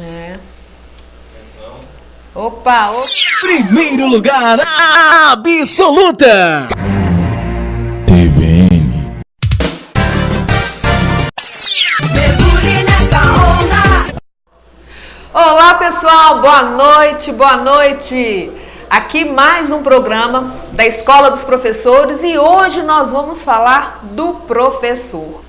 É. Opa, opa! Primeiro lugar, absoluta! TVN. Olá pessoal, boa noite, boa noite! Aqui mais um programa da Escola dos Professores e hoje nós vamos falar do professor.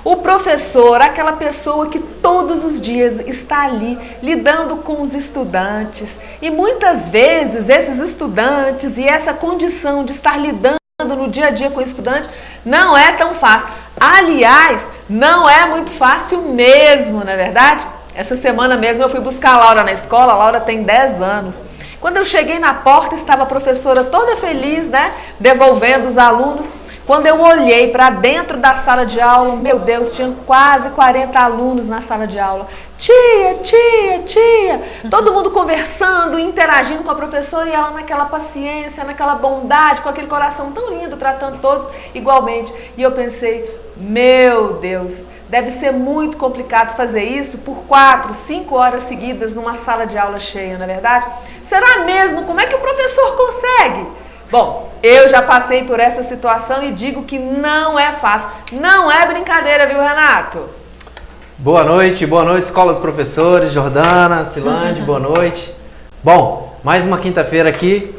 O professor, aquela pessoa que todos os dias está ali lidando com os estudantes e muitas vezes esses estudantes e essa condição de estar lidando no dia a dia com o estudante não é tão fácil. Aliás, não é muito fácil mesmo, não é verdade? Essa semana mesmo eu fui buscar a Laura na escola, a Laura tem 10 anos. Quando eu cheguei na porta, estava a professora toda feliz, né, devolvendo os alunos. Quando eu olhei para dentro da sala de aula, meu Deus, tinha quase 40 alunos na sala de aula. Tia, tia, tia, todo mundo conversando, interagindo com a professora e ela naquela paciência, naquela bondade, com aquele coração tão lindo, tratando todos igualmente. E eu pensei, meu Deus, deve ser muito complicado fazer isso por 4, 5 horas seguidas numa sala de aula cheia, não é verdade? Será mesmo? Como é que o professor consegue? Bom, eu já passei por essa situação e digo que não é fácil. Não é brincadeira, viu, Renato? Boa noite, Escola dos Professores, Jordana, Silande, boa noite. Bom, mais uma quinta-feira aqui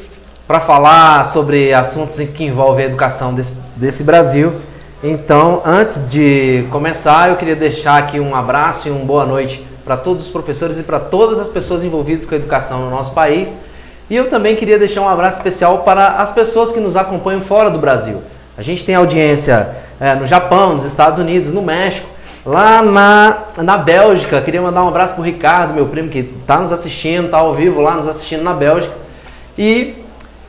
para falar sobre assuntos que envolvem a educação desse Brasil. Então, antes de começar, eu queria deixar aqui um abraço e uma boa noite para todos os professores e para todas as pessoas envolvidas com a educação no nosso país. E eu também queria deixar um abraço especial para as pessoas que nos acompanham fora do Brasil. A gente tem audiência no Japão, nos Estados Unidos, no México, lá na Bélgica. Queria mandar um abraço para o Ricardo, meu primo, que está nos assistindo, está ao vivo lá nos assistindo na Bélgica. E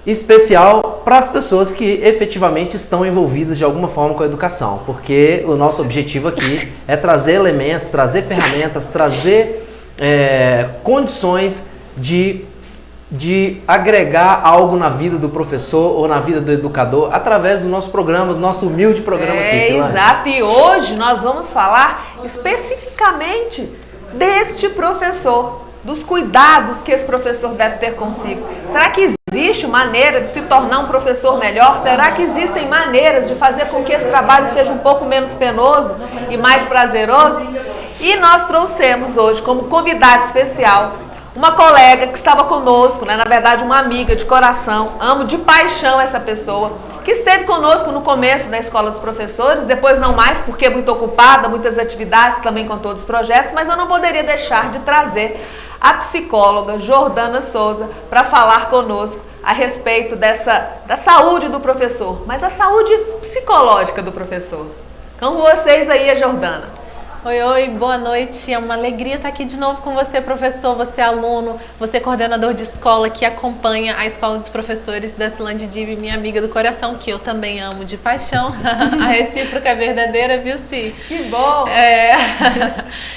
especial para as pessoas que efetivamente estão envolvidas de alguma forma com a educação, porque o nosso objetivo aqui é trazer elementos, trazer ferramentas, trazer condições de agregar algo na vida do professor ou na vida do educador através do nosso programa, do nosso humilde programa aqui, Silane. Exato, e hoje nós vamos falar especificamente deste professor, dos cuidados que esse professor deve ter consigo. Será que existe maneira de se tornar um professor melhor? Será que existem maneiras de fazer com que esse trabalho seja um pouco menos penoso e mais prazeroso? E nós trouxemos hoje como convidado especial uma colega que estava conosco, né? Na verdade uma amiga de coração, amo de paixão essa pessoa, que esteve conosco no começo da Escola dos Professores, depois não mais, porque é muito ocupada, muitas atividades também com todos os projetos, mas eu não poderia deixar de trazer a psicóloga Jordana Souza para falar conosco a respeito da saúde do professor, mas a saúde psicológica do professor. Com vocês aí, a Jordana. Oi, boa noite. É uma alegria estar aqui de novo com você, professor, você aluno, você coordenador de escola que acompanha a Escola dos Professores da Silande Dib, minha amiga do coração, que eu também amo de paixão. A recíproca é verdadeira, viu, Si? Que bom!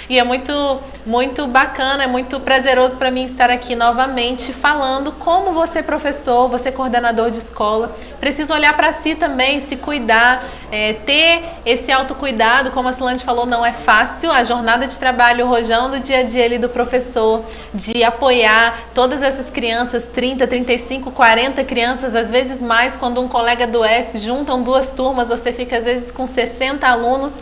E é muito bacana, é muito prazeroso para mim estar aqui novamente falando como você, professor, você coordenador de escola, precisa olhar para si também, se cuidar, ter esse autocuidado, como a Silande falou, não é fácil, a jornada de trabalho, o rojão do dia a dia ali do professor, de apoiar todas essas crianças, 30, 35, 40 crianças, às vezes mais, quando um colega adoece, juntam 2 turmas, você fica às vezes com 60 alunos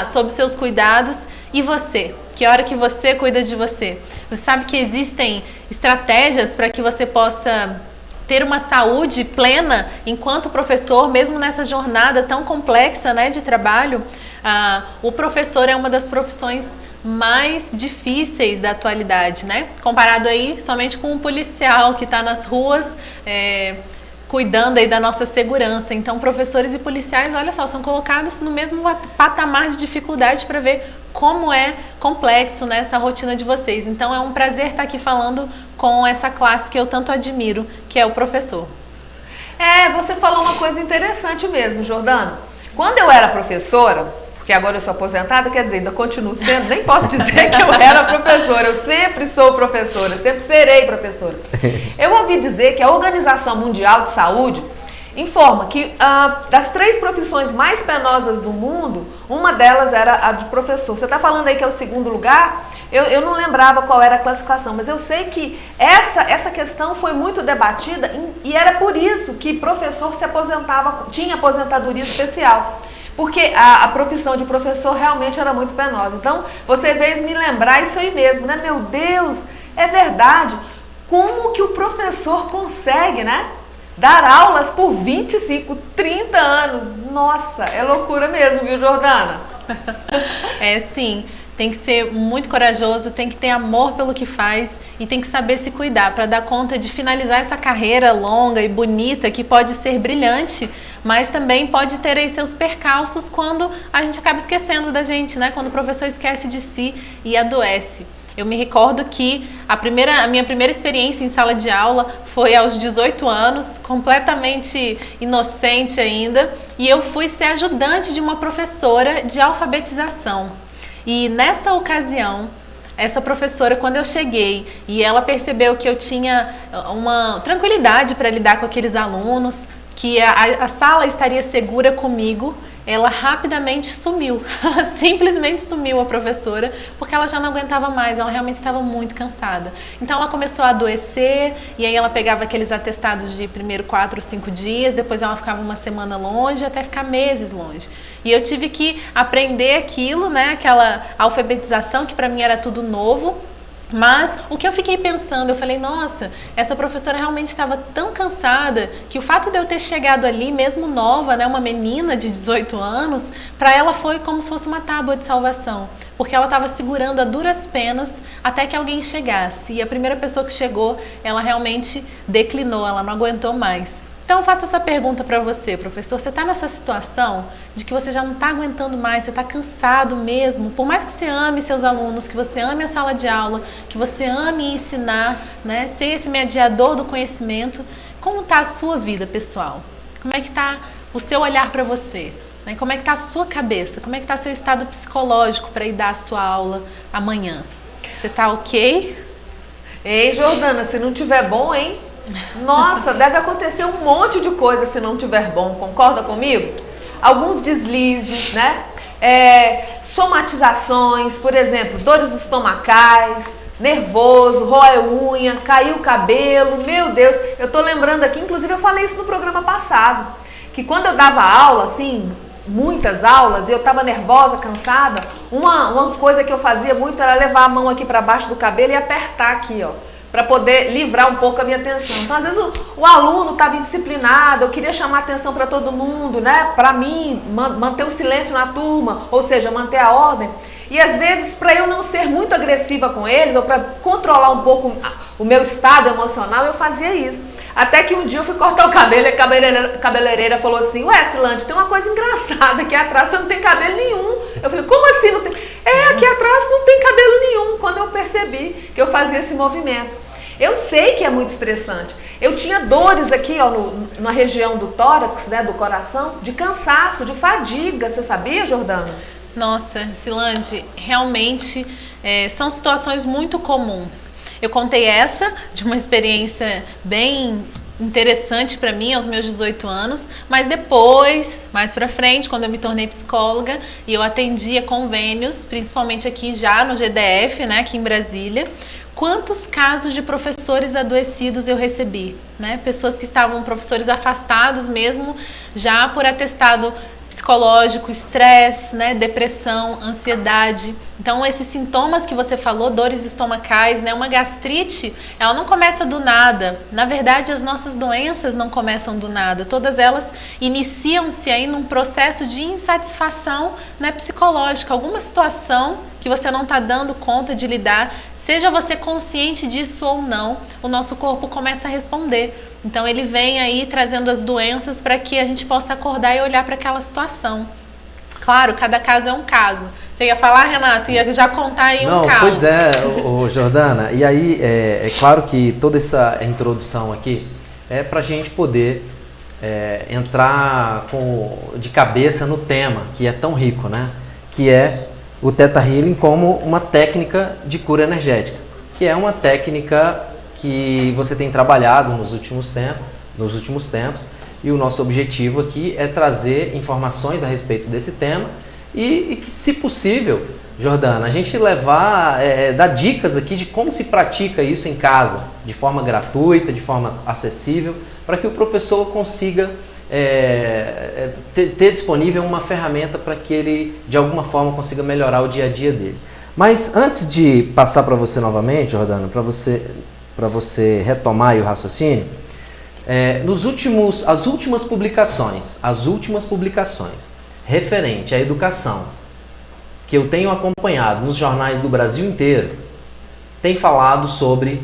sob seus cuidados. E você? Que hora que você cuida de você? Você sabe que existem estratégias para que você possa ter uma saúde plena enquanto professor, mesmo nessa jornada tão complexa, né, de trabalho. O professor é uma das profissões mais difíceis da atualidade, né? Comparado aí somente com um policial que está nas ruas cuidando aí da nossa segurança. Então, professores e policiais, olha só, são colocados no mesmo patamar de dificuldade para ver como é complexo nessa rotina de vocês. Então, é um prazer estar aqui falando com essa classe que eu tanto admiro, que é o professor. Você falou uma coisa interessante mesmo, Jordana. Quando eu era professora, porque agora eu sou aposentada, quer dizer, ainda continuo sendo, nem posso dizer que eu era professora, eu sempre sou professora, sempre serei professora. Eu ouvi dizer que a Organização Mundial de Saúde, informa que das 3 profissões mais penosas do mundo, uma delas era a de professor. Você está falando aí que é o segundo lugar? Eu não lembrava qual era a classificação, mas eu sei que essa questão foi muito debatida e era por isso que professor se aposentava, tinha aposentadoria especial. Porque a profissão de professor realmente era muito penosa. Então, você veio me lembrar isso aí mesmo, né? Meu Deus, é verdade. Como que o professor consegue, né? Dar aulas por 25, 30 anos. Nossa, é loucura mesmo, viu, Jordana? É, sim. Tem que ser muito corajoso, tem que ter amor pelo que faz e tem que saber se cuidar para dar conta de finalizar essa carreira longa e bonita que pode ser brilhante, mas também pode ter aí seus percalços quando a gente acaba esquecendo da gente, né? Quando o professor esquece de si e adoece. Eu me recordo que a minha primeira experiência em sala de aula foi aos 18 anos, completamente inocente ainda, e eu fui ser ajudante de uma professora de alfabetização. E nessa ocasião, essa professora, quando eu cheguei e ela percebeu que eu tinha uma tranquilidade para lidar com aqueles alunos, que a sala estaria segura comigo, ela rapidamente sumiu, simplesmente sumiu a professora, porque ela já não aguentava mais, ela realmente estava muito cansada. Então ela começou a adoecer, e aí ela pegava aqueles atestados de primeiro 4 ou 5 dias, depois ela ficava uma semana longe, até ficar meses longe. E eu tive que aprender aquilo, né, aquela alfabetização que para mim era tudo novo. Mas o que eu fiquei pensando, eu falei, nossa, essa professora realmente estava tão cansada que o fato de eu ter chegado ali, mesmo nova, né, uma menina de 18 anos, para ela foi como se fosse uma tábua de salvação. Porque ela estava segurando a duras penas até que alguém chegasse. E a primeira pessoa que chegou, ela realmente declinou, ela não aguentou mais. Então eu faço essa pergunta para você, professor, você está nessa situação de que você já não está aguentando mais, você está cansado mesmo, por mais que você ame seus alunos, que você ame a sala de aula, que você ame ensinar, né, ser esse mediador do conhecimento, como está a sua vida pessoal? Como é que está o seu olhar para você? Né? Como é que está a sua cabeça? Como é que está seu estado psicológico para ir dar a sua aula amanhã? Você está ok? Ei, Jordana, se não tiver bom, hein? Nossa, deve acontecer um monte de coisa se não tiver bom, concorda comigo? Alguns deslizes, né? Somatizações, por exemplo, dores estomacais, nervoso, roer unha, caiu o cabelo, meu Deus. Eu tô lembrando aqui, inclusive eu falei isso no programa passado, que quando eu dava aula, assim, muitas aulas, e eu tava nervosa, cansada, uma coisa que eu fazia muito era levar a mão aqui para baixo do cabelo e apertar aqui, ó, para poder livrar um pouco a minha atenção. Então, às vezes, o aluno estava indisciplinado, eu queria chamar atenção para todo mundo, né? Para mim, manter o silêncio na turma, ou seja, manter a ordem. E, às vezes, para eu não ser muito agressiva com eles, ou para controlar um pouco o meu estado emocional, eu fazia isso. Até que um dia eu fui cortar o cabelo e a cabeleireira falou assim, ué, Silante, tem uma coisa engraçada aqui atrás, você não tem cabelo nenhum. Eu falei, como assim não tem? Aqui atrás não tem cabelo nenhum. Quando eu percebi que eu fazia esse movimento. Eu sei que é muito estressante. Eu tinha dores aqui, ó, na região do tórax, né, do coração, de cansaço, de fadiga. Você sabia, Jordana? Nossa, Silante, realmente são situações muito comuns. Eu contei essa de uma experiência bem interessante para mim aos meus 18 anos, mas depois, mais para frente, quando eu me tornei psicóloga e eu atendia convênios, principalmente aqui já no GDF, né, aqui em Brasília, quantos casos de professores adoecidos eu recebi, né? Pessoas que estavam, professores afastados mesmo, já por atestado psicológico, estresse, né, depressão, ansiedade. Então, esses sintomas que você falou, dores estomacais, né, uma gastrite, ela não começa do nada. Na verdade, as nossas doenças não começam do nada. Todas elas iniciam-se aí num processo de insatisfação, né, psicológica. Alguma situação que você não está dando conta de lidar, seja você consciente disso ou não, o nosso corpo começa a responder. Então ele vem aí trazendo as doenças para que a gente possa acordar e olhar para aquela situação. Claro, cada caso é um caso. Você ia falar, Renato? Ia já contar aí um caso. Pois é, Jordana. E aí, é claro que toda essa introdução aqui é para a gente poder entrar de cabeça no tema, que é tão rico, né? Que é o Theta Healing como uma técnica de cura energética, que é uma técnica que você tem trabalhado nos últimos tempos, e o nosso objetivo aqui é trazer informações a respeito desse tema e que, se possível, Jordana, a gente dar dicas aqui de como se pratica isso em casa, de forma gratuita, de forma acessível, para que o professor consiga ter disponível uma ferramenta para que ele, de alguma forma, consiga melhorar o dia a dia dele. Mas antes de passar para você novamente, Jordana, para você retomar aí o raciocínio, as últimas publicações referente à educação que eu tenho acompanhado nos jornais do Brasil inteiro, tem falado sobre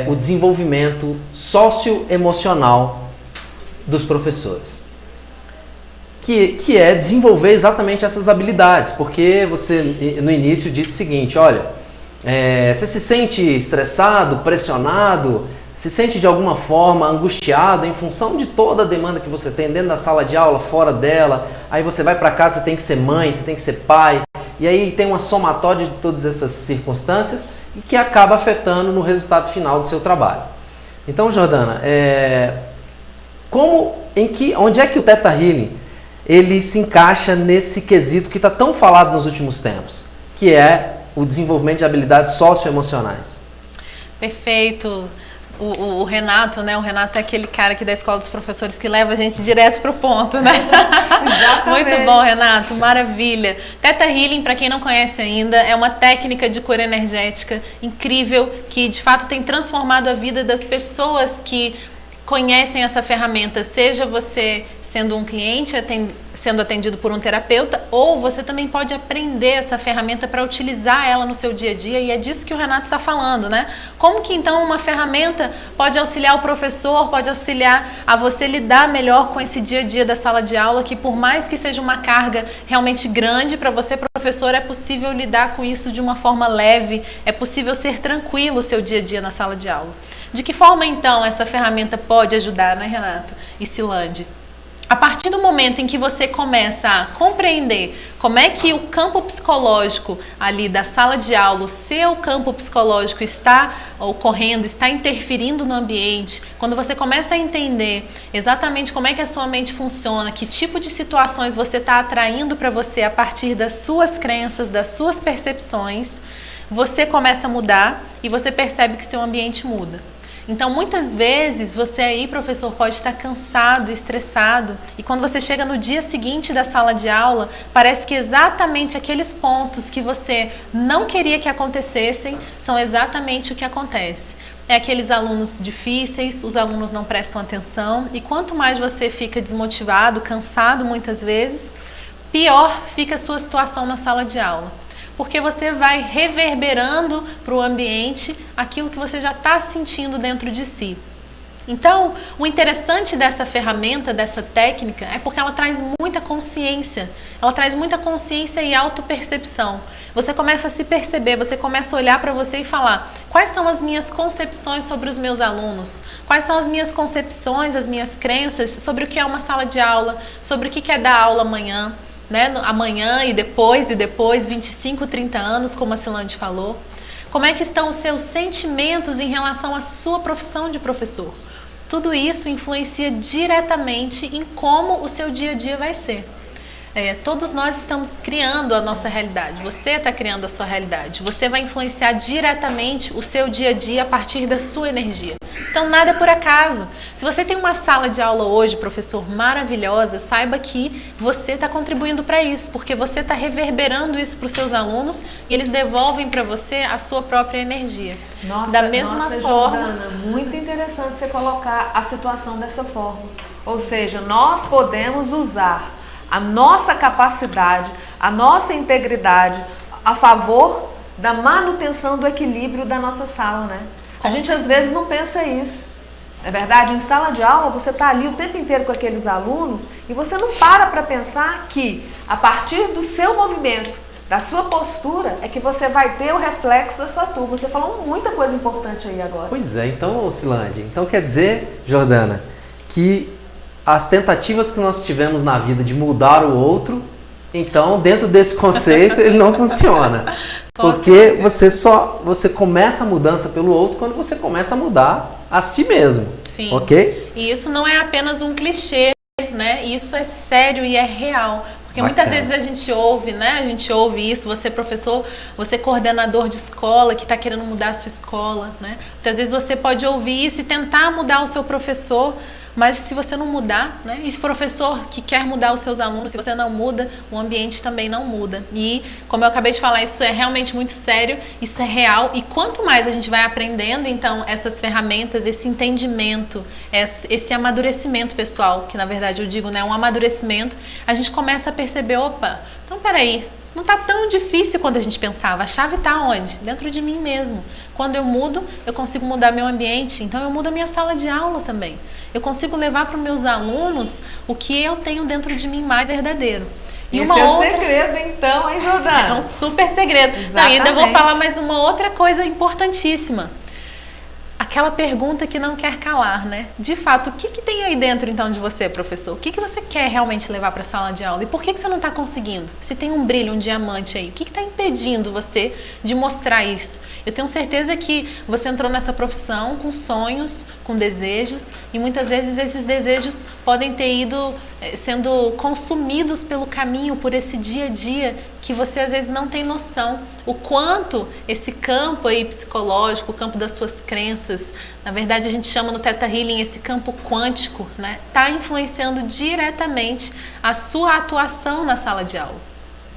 o desenvolvimento socioemocional dos professores. Que é desenvolver exatamente essas habilidades, porque você no início disse o seguinte, olha, você se sente estressado, pressionado, se sente de alguma forma angustiado em função de toda a demanda que você tem dentro da sala de aula, fora dela, aí você vai para casa, você tem que ser mãe, você tem que ser pai, e aí tem uma somatória de todas essas circunstâncias e que acaba afetando no resultado final do seu trabalho. Então, Jordana, onde é que o Theta Healing ele se encaixa nesse quesito que está tão falado nos últimos tempos, que é o desenvolvimento de habilidades socioemocionais? Perfeito. O Renato, né? O Renato é aquele cara aqui da Escola dos Professores que leva a gente direto pro ponto, né? Muito bom, Renato. Maravilha. Theta Healing, para quem não conhece ainda, é uma técnica de cura energética incrível que, de fato, tem transformado a vida das pessoas que conhecem essa ferramenta, seja você sendo um cliente sendo atendido por um terapeuta, ou você também pode aprender essa ferramenta para utilizar ela no seu dia a dia, e é disso que o Renato está falando, né? Como que então uma ferramenta pode auxiliar o professor, pode auxiliar a você lidar melhor com esse dia a dia da sala de aula, que por mais que seja uma carga realmente grande para você, professor, é possível lidar com isso de uma forma leve, é possível ser tranquilo o seu dia a dia na sala de aula. De que forma então essa ferramenta pode ajudar, né, Renato e Silande? A partir do momento em que você começa a compreender como é que o campo psicológico ali da sala de aula, o seu campo psicológico está ocorrendo, está interferindo no ambiente, quando você começa a entender exatamente como é que a sua mente funciona, que tipo de situações você está atraindo para você a partir das suas crenças, das suas percepções, você começa a mudar e você percebe que seu ambiente muda. Então, muitas vezes, você aí, professor, pode estar cansado, estressado, e quando você chega no dia seguinte da sala de aula, parece que exatamente aqueles pontos que você não queria que acontecessem são exatamente o que acontece. É aqueles alunos difíceis, os alunos não prestam atenção, e quanto mais você fica desmotivado, cansado muitas vezes, pior fica a sua situação na sala de aula. Porque você vai reverberando para o ambiente aquilo que você já está sentindo dentro de si. Então, o interessante dessa ferramenta, dessa técnica, é porque ela traz muita consciência. Ela traz muita consciência e autopercepção. Você começa a se perceber, você começa a olhar para você e falar: quais são as minhas concepções sobre os meus alunos? Quais são as minhas concepções, as minhas crenças sobre o que é uma sala de aula, sobre o que é dar aula amanhã? Né? Amanhã e depois, 25, 30 anos, como a Silande falou. Como é que estão os seus sentimentos em relação à sua profissão de professor? Tudo isso influencia diretamente em como o seu dia a dia vai ser. Todos nós estamos criando a nossa realidade. Você está criando a sua realidade. Você vai influenciar diretamente o seu dia a dia a partir da sua energia. Então, nada é por acaso. Se você tem uma sala de aula hoje, professor, maravilhosa, saiba que você está contribuindo para isso, porque você está reverberando isso para os seus alunos e eles devolvem para você a sua própria energia. Da mesma forma... Jordana, muito interessante você colocar a situação dessa forma. Ou seja, nós podemos usar a nossa capacidade, a nossa integridade a favor da manutenção do equilíbrio da nossa sala, né? A gente às vezes não pensa isso. É verdade, em sala de aula você está ali o tempo inteiro com aqueles alunos e você não para pensar que a partir do seu movimento, da sua postura, é que você vai ter o reflexo da sua turma. Você falou muita coisa importante aí agora. Pois é, então, Silande, então quer dizer, Jordana, que as tentativas que nós tivemos na vida de mudar o outro, então, dentro desse conceito, ele não funciona. Porque você começa a mudança pelo outro quando você começa a mudar a si mesmo. Sim. Ok? E isso não é apenas um clichê, né? Isso é sério e é real. Porque muitas vezes a gente ouve, né? A gente ouve isso, você professor, você coordenador de escola que está querendo mudar a sua escola, né? Muitas vezes você pode ouvir isso e tentar mudar o seu professor, mas se você não mudar, né? Esse professor que quer mudar os seus alunos, se você não muda, o ambiente também não muda. E, como eu acabei de falar, isso é realmente muito sério, isso é real. E quanto mais a gente vai aprendendo, então, essas ferramentas, esse entendimento, esse amadurecimento pessoal, que na verdade eu digo, né, um amadurecimento, a gente começa a perceber, opa, então peraí, não está tão difícil quanto a gente pensava. A chave está onde? Dentro de mim mesmo. Quando eu mudo, eu consigo mudar meu ambiente. Então eu mudo a minha sala de aula também. Eu consigo levar para os meus alunos o que eu tenho dentro de mim mais verdadeiro. E esse é o segredo, então, hein, Jordana? É um super segredo. Não, e ainda vou falar mais uma outra coisa importantíssima. Aquela pergunta que não quer calar, né? De fato, o que tem aí dentro, então, de você, professor? O que você quer realmente levar para a sala de aula? E por que você não está conseguindo? Se tem um brilho, um diamante aí, o que está impedindo você de mostrar isso? Eu tenho certeza que você entrou nessa profissão com sonhos, com desejos, e muitas vezes esses desejos podem ter ido sendo consumidos pelo caminho, por esse dia a dia, que você às vezes não tem noção o quanto esse campo aí psicológico, o campo das suas crenças, na verdade a gente chama no Theta Healing esse campo quântico, né, tá influenciando diretamente a sua atuação na sala de aula.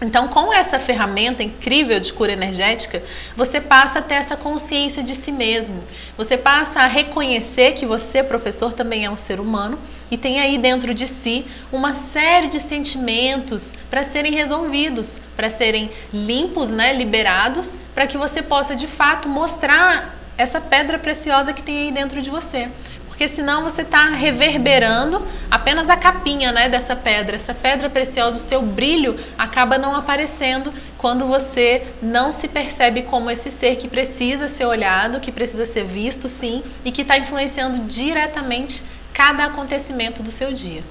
Então, com essa ferramenta incrível de cura energética, você passa a ter essa consciência de si mesmo. Você passa a reconhecer que você, professor, também é um ser humano e tem aí dentro de si uma série de sentimentos para serem resolvidos, para serem limpos, né, liberados, para que você possa, de fato, mostrar essa pedra preciosa que tem aí dentro de você. Porque senão você está reverberando apenas a capinha, né, dessa pedra. Essa pedra preciosa, o seu brilho acaba não aparecendo quando você não se percebe como esse ser que precisa ser olhado, que precisa ser visto, sim, e que está influenciando diretamente cada acontecimento do seu dia.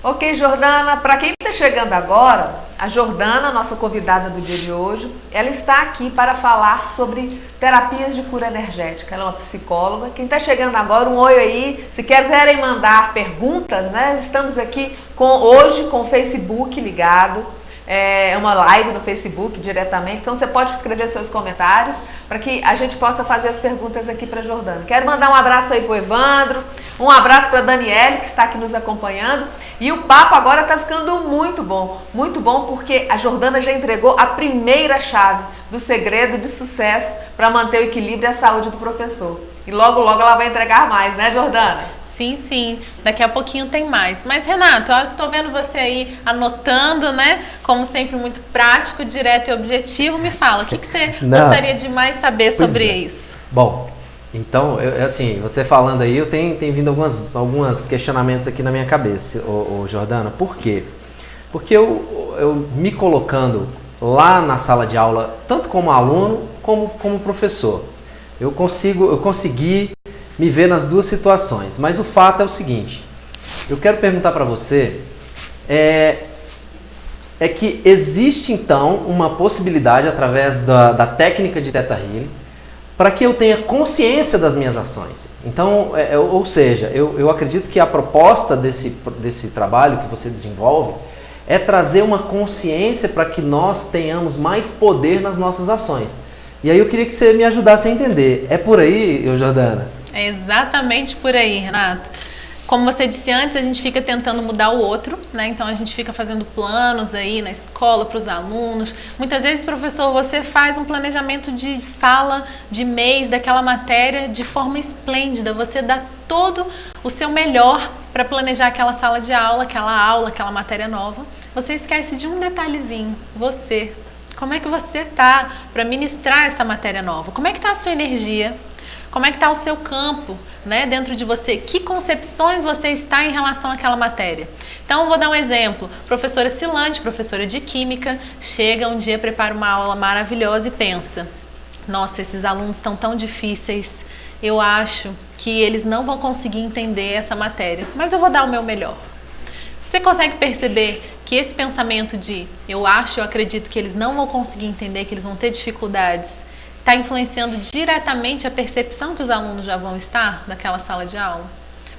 Ok, Jordana, para quem está chegando agora, a Jordana, nossa convidada do dia de hoje, ela está aqui para falar sobre terapias de cura energética. Ela é uma psicóloga. Quem está chegando agora, um oi aí. Se quiserem mandar perguntas, né? Estamos aqui hoje com o Facebook ligado. É uma live no Facebook diretamente, então você pode escrever seus comentários para que a gente possa fazer as perguntas aqui para a Jordana. Quero mandar um abraço aí para o Evandro, um abraço para a Daniele, que está aqui nos acompanhando. E o papo agora está ficando muito bom porque a Jordana já entregou a primeira chave do segredo de sucesso para manter o equilíbrio e a saúde do professor. E logo ela vai entregar mais, né, Jordana? Sim. Daqui a pouquinho tem mais. Mas, Renato, eu tô vendo você aí anotando, né? Como sempre, muito prático, direto e objetivo. Me fala, o que você gostaria de mais saber sobre isso? Bom, então, assim, você falando aí, eu tenho vindo alguns questionamentos aqui na minha cabeça, Jordana. Por quê? Porque eu me colocando lá na sala de aula, tanto como aluno, como professor, eu consegui me ver nas duas situações, mas o fato é o seguinte, eu quero perguntar para você, é que existe então uma possibilidade através da técnica de Theta Healing para que eu tenha consciência das minhas ações. Então, ou seja, eu acredito que a proposta desse trabalho que você desenvolve é trazer uma consciência para que nós tenhamos mais poder nas nossas ações. E aí eu queria que você me ajudasse a entender. É por aí, Jordana? É exatamente por aí, Renato. Como você disse antes, a gente fica tentando mudar o outro, né? Então a gente fica fazendo planos aí na escola para os alunos. Muitas vezes, professor, você faz um planejamento de sala, de mês, daquela matéria de forma esplêndida. Você dá todo o seu melhor para planejar aquela sala de aula, aquela matéria nova. Você esquece de um detalhezinho, você. Como é que você tá para ministrar essa matéria nova? Como é que tá a sua energia? Como é que está o seu campo, né, dentro de você? Que concepções você está em relação àquela matéria? Então, vou dar um exemplo. Professora Silande, professora de Química, chega um dia, prepara uma aula maravilhosa e pensa: nossa, esses alunos estão tão difíceis, eu acho que eles não vão conseguir entender essa matéria, mas eu vou dar o meu melhor. Você consegue perceber que esse pensamento de eu acredito que eles não vão conseguir entender, que eles vão ter dificuldades, está influenciando diretamente a percepção que os alunos já vão estar daquela sala de aula?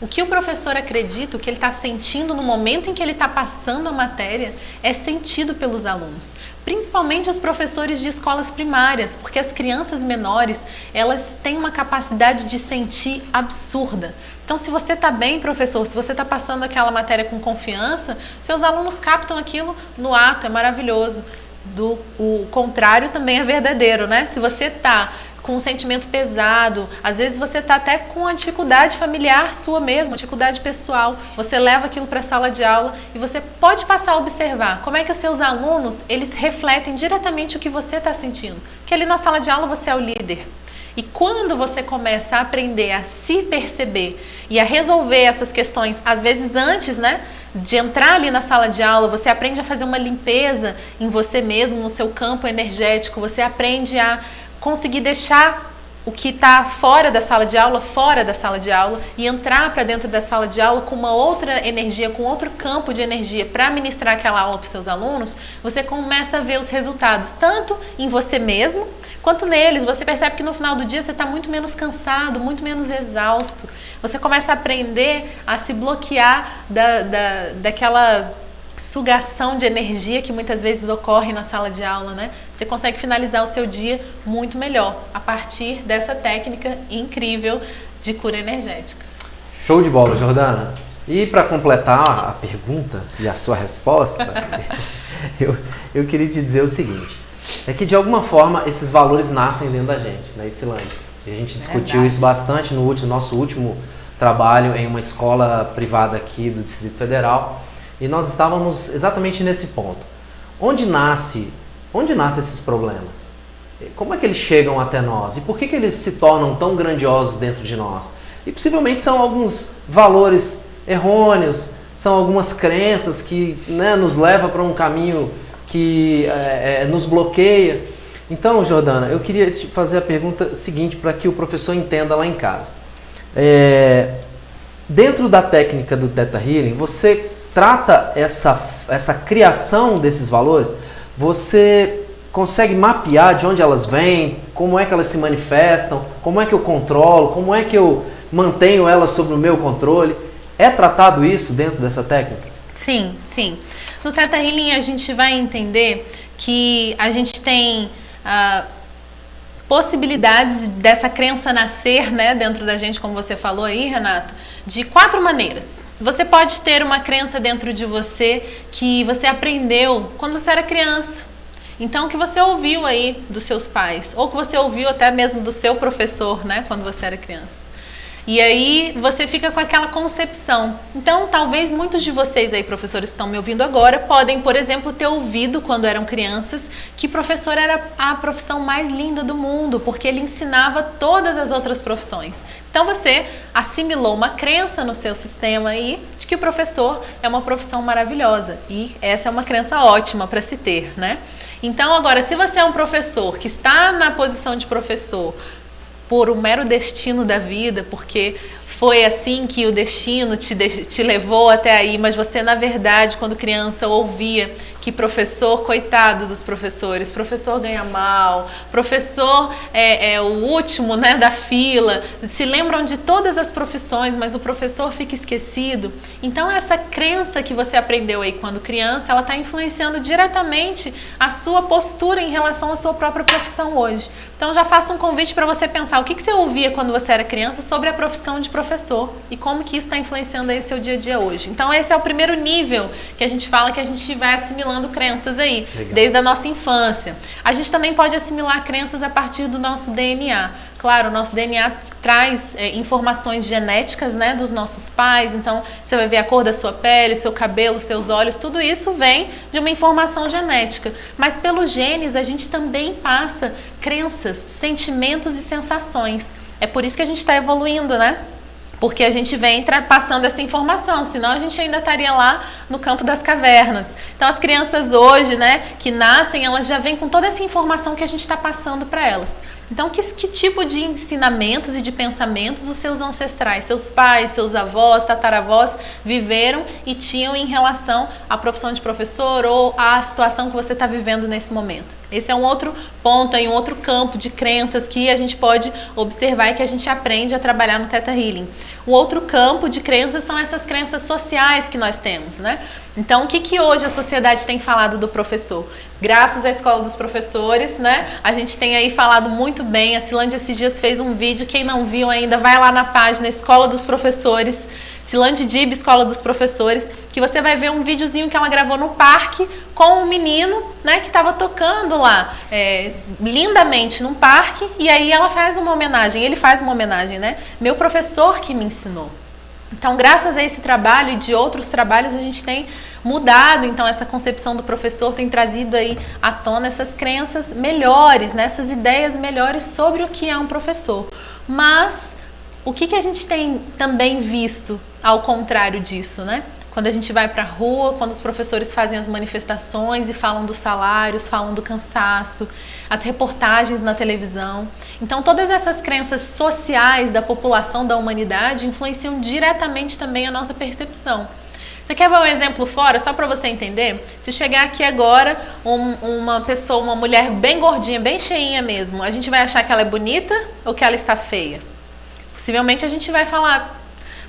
O que o professor acredita, o que ele está sentindo no momento em que ele está passando a matéria, é sentido pelos alunos. Principalmente os professores de escolas primárias, porque as crianças menores, elas têm uma capacidade de sentir absurda. Então, se você está bem, professor, se você está passando aquela matéria com confiança, seus alunos captam aquilo no ato, é maravilhoso. O contrário também é verdadeiro, né? Se você está com um sentimento pesado, às vezes você está até com uma dificuldade familiar sua mesma, dificuldade pessoal, você leva aquilo para a sala de aula e você pode passar a observar como é que os seus alunos, eles refletem diretamente o que você está sentindo, que ali na sala de aula você é o líder. E quando você começa a aprender a se perceber e a resolver essas questões, às vezes antes, né, de entrar ali na sala de aula, você aprende a fazer uma limpeza em você mesmo, no seu campo energético, você aprende a conseguir deixar o que está fora da sala de aula e entrar para dentro da sala de aula com uma outra energia, com outro campo de energia para ministrar aquela aula para os seus alunos, você começa a ver os resultados, tanto em você mesmo, quanto neles. Você percebe que no final do dia você está muito menos cansado, muito menos exausto. Você começa a aprender a se bloquear daquela sugação de energia que muitas vezes ocorre na sala de aula, né? Você consegue finalizar o seu dia muito melhor a partir dessa técnica incrível de cura energética. Show de bola, Jordana. E para completar a pergunta e a sua resposta, eu queria te dizer o seguinte, é que de alguma forma esses valores nascem dentro da gente, né, Isilane? A gente discutiu isso bastante no nosso último trabalho em uma escola privada aqui do Distrito Federal. E nós estávamos exatamente nesse ponto. Onde nascem esses problemas? Como é que eles chegam até nós? E por que eles se tornam tão grandiosos dentro de nós? E possivelmente são alguns valores errôneos, são algumas crenças que, né, nos levam para um caminho que nos bloqueia. Então, Jordana, eu queria te fazer a pergunta seguinte para que o professor entenda lá em casa. Dentro da técnica do Theta Healing, você trata essa criação desses valores, você consegue mapear de onde elas vêm, como é que elas se manifestam, como é que eu controlo, como é que eu mantenho elas sob o meu controle. É tratado isso dentro dessa técnica? Sim, sim. No Theta Healing a gente vai entender que a gente tem possibilidades dessa crença nascer, né, dentro da gente, como você falou aí, Renato, de 4 maneiras. Você pode ter uma crença dentro de você que você aprendeu quando você era criança. Então, que você ouviu aí dos seus pais, ou que você ouviu até mesmo do seu professor, né, quando você era criança. E aí você fica com aquela concepção. Então, talvez muitos de vocês aí, professores que estão me ouvindo agora, podem, por exemplo, ter ouvido quando eram crianças que professor era a profissão mais linda do mundo, porque ele ensinava todas as outras profissões. Então você assimilou uma crença no seu sistema aí de que o professor é uma profissão maravilhosa. E essa é uma crença ótima para se ter, né? Então, agora, se você é um professor que está na posição de professor por um mero destino da vida, porque foi assim que o destino te levou até aí, mas você, na verdade, quando criança, ouvia que professor, coitado dos professores, professor ganha mal, professor é o último, né, da fila, se lembram de todas as profissões, mas o professor fica esquecido. Então, essa crença que você aprendeu aí quando criança, ela está influenciando diretamente a sua postura em relação à sua própria profissão hoje. Então, já faço um convite para você pensar o que você ouvia quando você era criança sobre a profissão de professor e como que isso está influenciando aí o seu dia a dia hoje. Então, esse é o primeiro nível que a gente fala que a gente vai assimilando crenças aí, legal, desde a nossa infância. A gente também pode assimilar crenças a partir do nosso DNA. Claro, o nosso DNA traz informações genéticas, né, dos nossos pais, então você vai ver a cor da sua pele, seu cabelo, seus olhos, tudo isso vem de uma informação genética. Mas pelos genes a gente também passa crenças, sentimentos e sensações. É por isso que a gente está evoluindo, né? Porque a gente vem passando essa informação, senão a gente ainda estaria lá no campo das cavernas. Então as crianças hoje, né, que nascem, elas já vêm com toda essa informação que a gente está passando para elas. Então, que tipo de ensinamentos e de pensamentos os seus ancestrais, seus pais, seus avós, tataravós viveram e tinham em relação à profissão de professor ou à situação que você está vivendo nesse momento? Esse é um outro ponto, um outro campo de crenças que a gente pode observar e que a gente aprende a trabalhar no Theta Healing. O outro campo de crenças são essas crenças sociais que nós temos, né? Então, o que hoje a sociedade tem falado do professor? Graças à Escola dos Professores, né? A gente tem aí falado muito bem. A Silândia esses dias fez um vídeo. Quem não viu ainda, vai lá na página Escola dos Professores, Silândia Dib, Escola dos Professores, que você vai ver um videozinho que ela gravou no parque com um menino, né, que estava tocando lá lindamente num parque, e aí ela faz uma homenagem, ele faz uma homenagem, né? Meu professor que me ensinou. Então, graças a esse trabalho e de outros trabalhos, a gente tem mudado, então, essa concepção do professor, tem trazido aí à tona essas crenças melhores, né, essas ideias melhores sobre o que é um professor. Mas, o que a gente tem também visto ao contrário disso, né? Quando a gente vai para a rua, quando os professores fazem as manifestações e falam dos salários, falam do cansaço, as reportagens na televisão. Então, todas essas crenças sociais da população, da humanidade, influenciam diretamente também a nossa percepção. Você quer ver um exemplo fora, só para você entender? Se chegar aqui agora uma pessoa, uma mulher bem gordinha, bem cheinha mesmo, a gente vai achar que ela é bonita ou que ela está feia? Possivelmente a gente vai falar...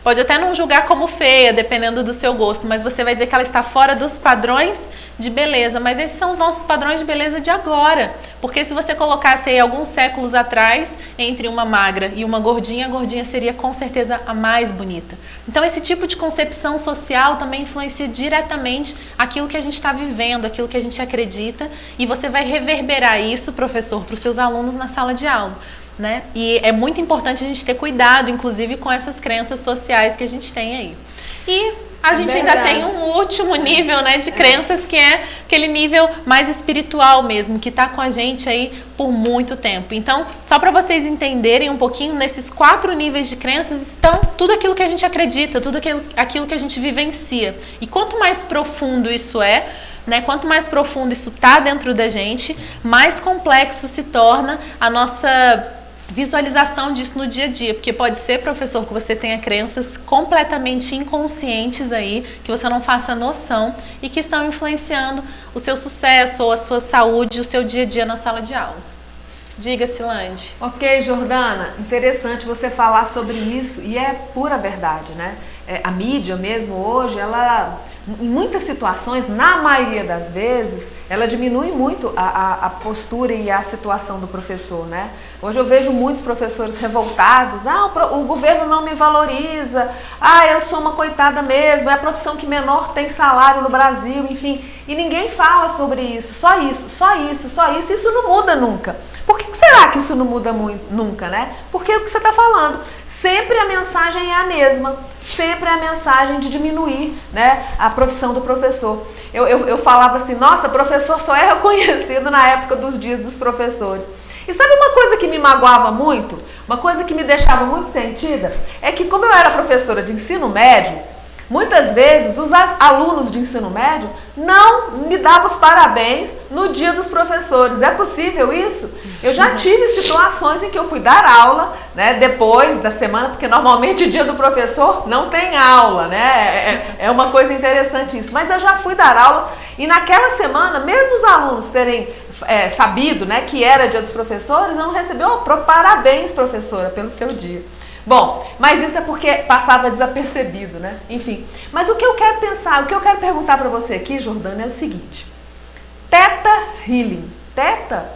Pode até não julgar como feia, dependendo do seu gosto, mas você vai dizer que ela está fora dos padrões de beleza. Mas esses são os nossos padrões de beleza de agora. Porque se você colocasse aí alguns séculos atrás, entre uma magra e uma gordinha, a gordinha seria com certeza a mais bonita. Então esse tipo de concepção social também influencia diretamente aquilo que a gente está vivendo, aquilo que a gente acredita. E você vai reverberar isso, professor, para os seus alunos na sala de aula. Né? E é muito importante a gente ter cuidado, inclusive, com essas crenças sociais que a gente tem aí. E a gente ainda tem um último nível, né, de crenças, que é aquele nível mais espiritual mesmo, que está com a gente aí por muito tempo. Então, só para vocês entenderem um pouquinho, nesses 4 níveis de crenças estão tudo aquilo que a gente acredita, tudo aquilo que a gente vivencia. E quanto mais profundo isso é, né, quanto mais profundo isso está dentro da gente, mais complexo se torna a nossa visualização disso no dia a dia, porque pode ser, professor, que você tenha crenças completamente inconscientes aí, que você não faça noção e que estão influenciando o seu sucesso ou a sua saúde, o seu dia a dia na sala de aula. Diga, Silândia. Ok, Jordana, interessante você falar sobre isso e é pura verdade, né? A mídia mesmo hoje, ela... Em muitas situações, na maioria das vezes, ela diminui muito a postura e a situação do professor, né? Hoje eu vejo muitos professores revoltados, o governo não me valoriza, eu sou uma coitada mesmo, é a profissão que menor tem salário no Brasil, enfim, e ninguém fala sobre isso, só isso, isso não muda nunca. Por que será que isso não muda nunca, né? Porque é o que você está falando, sempre a mensagem é a mesma. Sempre a mensagem de diminuir, né, a profissão do professor. Eu falava assim, nossa, professor só é reconhecido na época dos dias dos professores. E sabe uma coisa que me magoava muito? Uma coisa que me deixava muito sentida? É que como eu era professora de ensino médio, muitas vezes os alunos de ensino médio não me davam os parabéns no dia dos professores. É possível isso? Eu já tive situações em que eu fui dar aula, né, depois da semana, porque normalmente o dia do professor não tem aula, né? É uma coisa interessante isso. Mas eu já fui dar aula e naquela semana, mesmo os alunos terem sabido, né, que era dia dos professores, eu não recebi parabéns, professora, pelo seu dia. Bom, mas isso é porque passava desapercebido, né? Enfim, mas o que eu quero pensar, o que eu quero perguntar para você aqui, Jordana, é o seguinte. Theta Healing. Theta,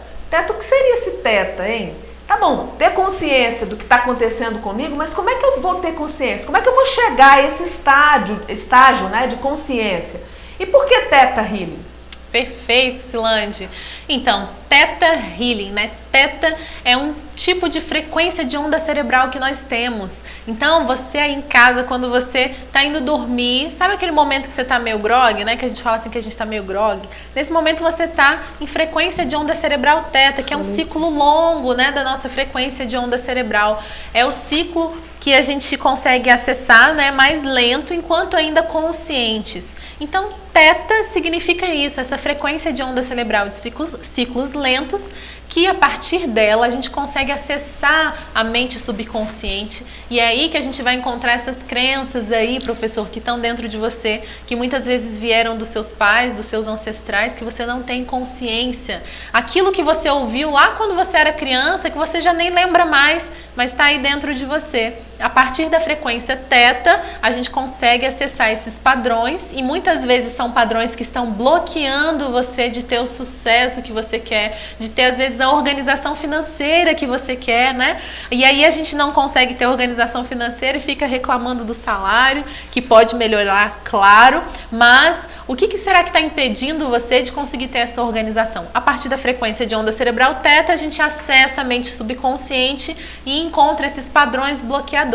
o que seria esse Theta, hein? Tá bom, ter consciência do que está acontecendo comigo, mas como é que eu vou ter consciência? Como é que eu vou chegar a esse estágio, né, de consciência? E por que Theta Healing? Perfeito, Silândia. Então, Theta Healing, né? Theta é um tipo de frequência de onda cerebral que nós temos. Então, você aí em casa, quando você tá indo dormir, sabe aquele momento que você tá meio grog, né? Que a gente fala assim que a gente tá meio grog. Nesse momento você tá em frequência de onda cerebral Theta, que é um ciclo longo, né, da nossa frequência de onda cerebral. É o ciclo que a gente consegue acessar, né, mais lento, enquanto ainda conscientes. Então, teta significa isso, essa frequência de onda cerebral de ciclos lentos, que a partir dela a gente consegue acessar a mente subconsciente, e é aí que a gente vai encontrar essas crenças aí, professor, que estão dentro de você, que muitas vezes vieram dos seus pais, dos seus ancestrais, que você não tem consciência. Aquilo que você ouviu lá quando você era criança, que você já nem lembra mais, mas está aí dentro de você. A partir da frequência teta, a gente consegue acessar esses padrões, e muitas vezes são padrões que estão bloqueando você de ter o sucesso que você quer, de ter às vezes a organização financeira que você quer, né? E aí a gente não consegue ter organização financeira e fica reclamando do salário, que pode melhorar, claro, mas o que será que está impedindo você de conseguir ter essa organização? A partir da frequência de onda cerebral teta, a gente acessa a mente subconsciente e encontra esses padrões bloqueadores.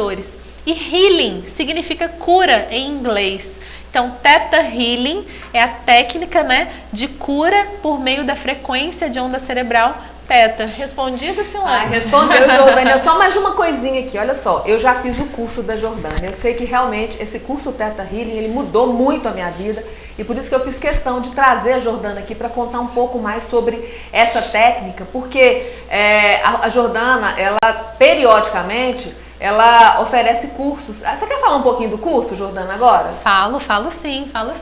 E healing significa cura em inglês. Então, Theta Healing é a técnica, né, de cura por meio da frequência de onda cerebral teta. Respondido, Silane? Respondeu, Jordânia. Só mais uma coisinha aqui, olha só. Eu já fiz o curso da Jordânia. Eu sei que realmente esse curso Theta Healing, ele mudou muito a minha vida. E por isso que eu fiz questão de trazer a Jordana aqui para contar um pouco mais sobre essa técnica. Porque a Jordana, ela periodicamente, ela oferece cursos. Você quer falar um pouquinho do curso, Jordana, agora? Falo sim. A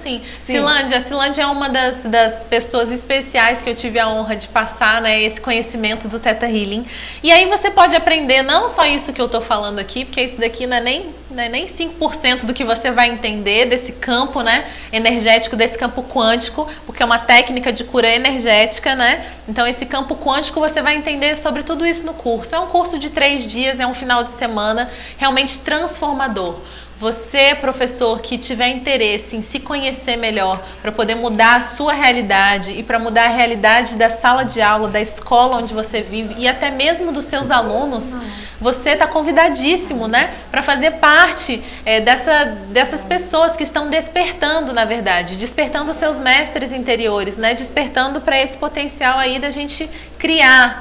Silândia é uma das pessoas especiais que eu tive a honra de passar, né, esse conhecimento do Theta Healing. E aí você pode aprender não só isso que eu tô falando aqui, porque isso daqui não é nem 5% do que você vai entender desse campo, né, energético, desse campo quântico, porque é uma técnica de cura energética, né? Então esse campo quântico você vai entender sobre tudo isso no curso. É um curso de 3 dias, é um final de semana realmente transformador. Você, professor, que tiver interesse em se conhecer melhor para poder mudar a sua realidade e para mudar a realidade da sala de aula, da escola onde você vive e até mesmo dos seus alunos, você está convidadíssimo, né, para fazer parte dessas pessoas que estão despertando, na verdade, despertando os seus mestres interiores, né, despertando para esse potencial aí da gente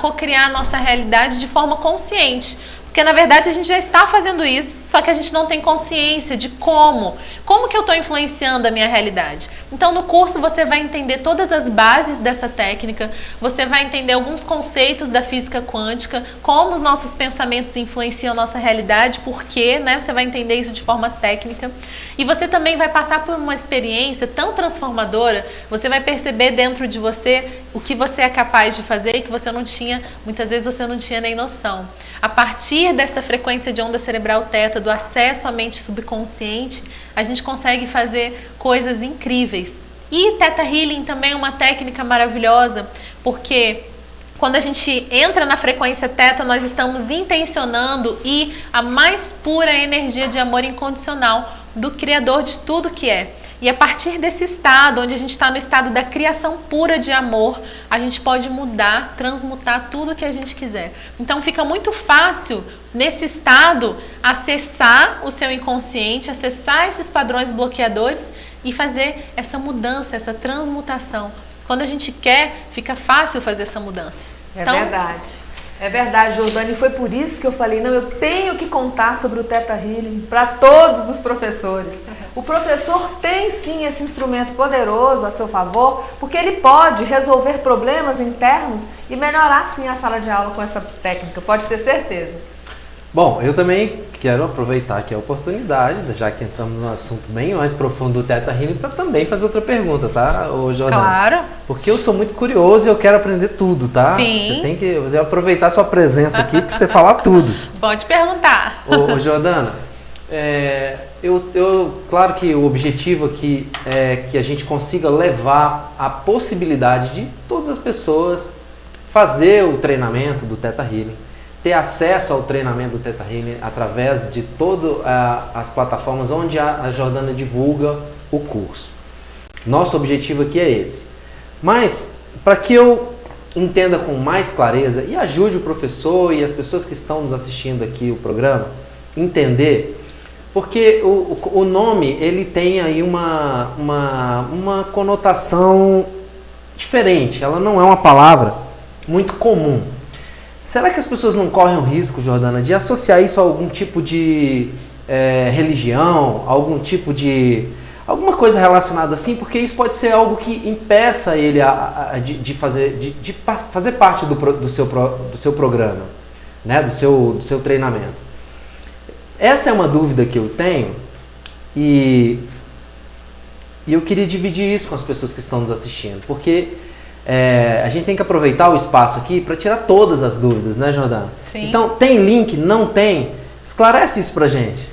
co-criar a nossa realidade de forma consciente. Porque, na verdade, a gente já está fazendo isso, só que a gente não tem consciência de como que eu estou influenciando a minha realidade. Então, no curso, você vai entender todas as bases dessa técnica, você vai entender alguns conceitos da física quântica, como os nossos pensamentos influenciam a nossa realidade, por quê, né? Você vai entender isso de forma técnica. E você também vai passar por uma experiência tão transformadora, você vai perceber dentro de você o que você é capaz de fazer e que você não tinha, muitas vezes você não tinha nem noção. A partir dessa frequência de onda cerebral teta, do acesso à mente subconsciente, a gente consegue fazer coisas incríveis. E Theta Healing também é uma técnica maravilhosa, porque quando a gente entra na frequência teta, nós estamos intencionando ir à mais pura energia de amor incondicional do Criador de tudo que é. E a partir desse estado, onde a gente está no estado da criação pura de amor, a gente pode mudar, transmutar tudo que a gente quiser. Então fica muito fácil, nesse estado, acessar o seu inconsciente, acessar esses padrões bloqueadores e fazer essa mudança, essa transmutação. Quando a gente quer, fica fácil fazer essa mudança. É verdade, Jordana, e foi por isso que eu falei, não, eu tenho que contar sobre o Theta Healing para todos os professores. O professor tem sim esse instrumento poderoso a seu favor, porque ele pode resolver problemas internos e melhorar sim a sala de aula com essa técnica, pode ter certeza. Bom, eu também quero aproveitar aqui a oportunidade, já que entramos num assunto bem mais profundo do Theta Healing, para também fazer outra pergunta, tá, Jordana? Claro. Porque eu sou muito curioso e eu quero aprender tudo, tá? Sim. Você tem que aproveitar sua presença aqui para você falar tudo. Pode perguntar. Ô Jordana, claro que o objetivo aqui é que a gente consiga levar a possibilidade de todas as pessoas fazer o treinamento do Theta Healing, ter acesso ao treinamento do Theta Healing através de todas as plataformas onde a Jordana divulga o curso. Nosso objetivo aqui é esse. Mas, para que eu entenda com mais clareza e ajude o professor e as pessoas que estão nos assistindo aqui o programa, entender, porque o nome ele tem aí uma conotação diferente, ela não é uma palavra muito comum. Será que as pessoas não correm o risco, Jordana, de associar isso a algum tipo de religião, algum tipo de Alguma coisa relacionada assim, porque isso pode ser algo que impeça ele de fazer parte do seu programa, né? do seu treinamento. Essa é uma dúvida que eu tenho e eu queria dividir isso com as pessoas que estão nos assistindo, porque a gente tem que aproveitar o espaço aqui para tirar todas as dúvidas, né, Jordana? Sim. Então, tem link? Não tem? Esclarece isso pra gente.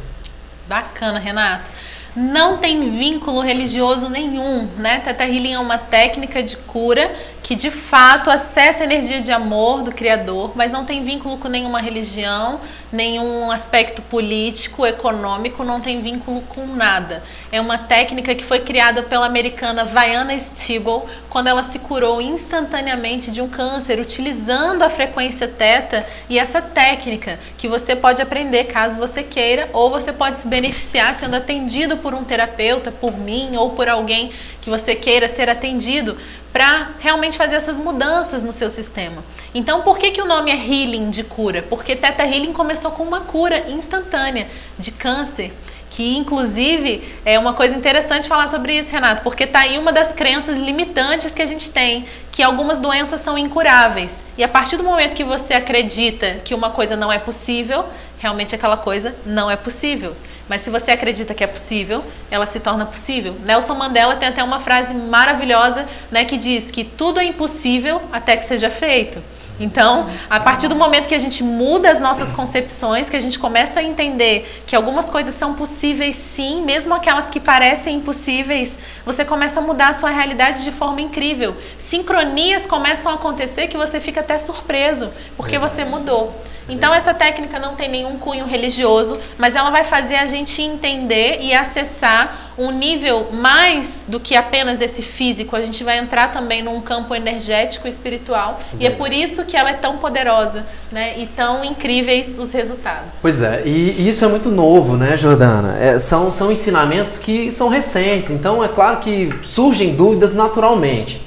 Bacana, Renato. Não tem vínculo religioso nenhum, né? Theta Healing é uma técnica de cura que de fato acessa a energia de amor do Criador, mas não tem vínculo com nenhuma religião, nenhum aspecto político, econômico, não tem vínculo com nada. É uma técnica que foi criada pela americana Vianna Stibble quando ela se curou instantaneamente de um câncer, utilizando a frequência Theta e essa técnica que você pode aprender caso você queira, ou você pode se beneficiar sendo atendido por um terapeuta, por mim ou por alguém que você queira ser atendido, para realmente fazer essas mudanças no seu sistema. Então, por que o nome é Healing, de cura? Porque Theta Healing começou com uma cura instantânea de câncer, que inclusive é uma coisa interessante falar sobre isso, Renato, porque está aí uma das crenças limitantes que a gente tem, que algumas doenças são incuráveis. E a partir do momento que você acredita que uma coisa não é possível, realmente aquela coisa não é possível. Mas se você acredita que é possível, ela se torna possível. Nelson Mandela tem até uma frase maravilhosa, né, que diz que tudo é impossível até que seja feito. Então, a partir do momento que a gente muda as nossas concepções, que a gente começa a entender que algumas coisas são possíveis sim, mesmo aquelas que parecem impossíveis, você começa a mudar a sua realidade de forma incrível. Sincronias começam a acontecer que você fica até surpreso, porque você mudou. Então essa técnica não tem nenhum cunho religioso, mas ela vai fazer a gente entender e acessar um nível mais do que apenas esse físico. A gente vai entrar também num campo energético e espiritual, e é por isso que ela é tão poderosa, né? E tão incríveis os resultados. Pois é, e isso é muito novo, né, Jordana? São ensinamentos que são recentes, então é claro que surgem dúvidas naturalmente.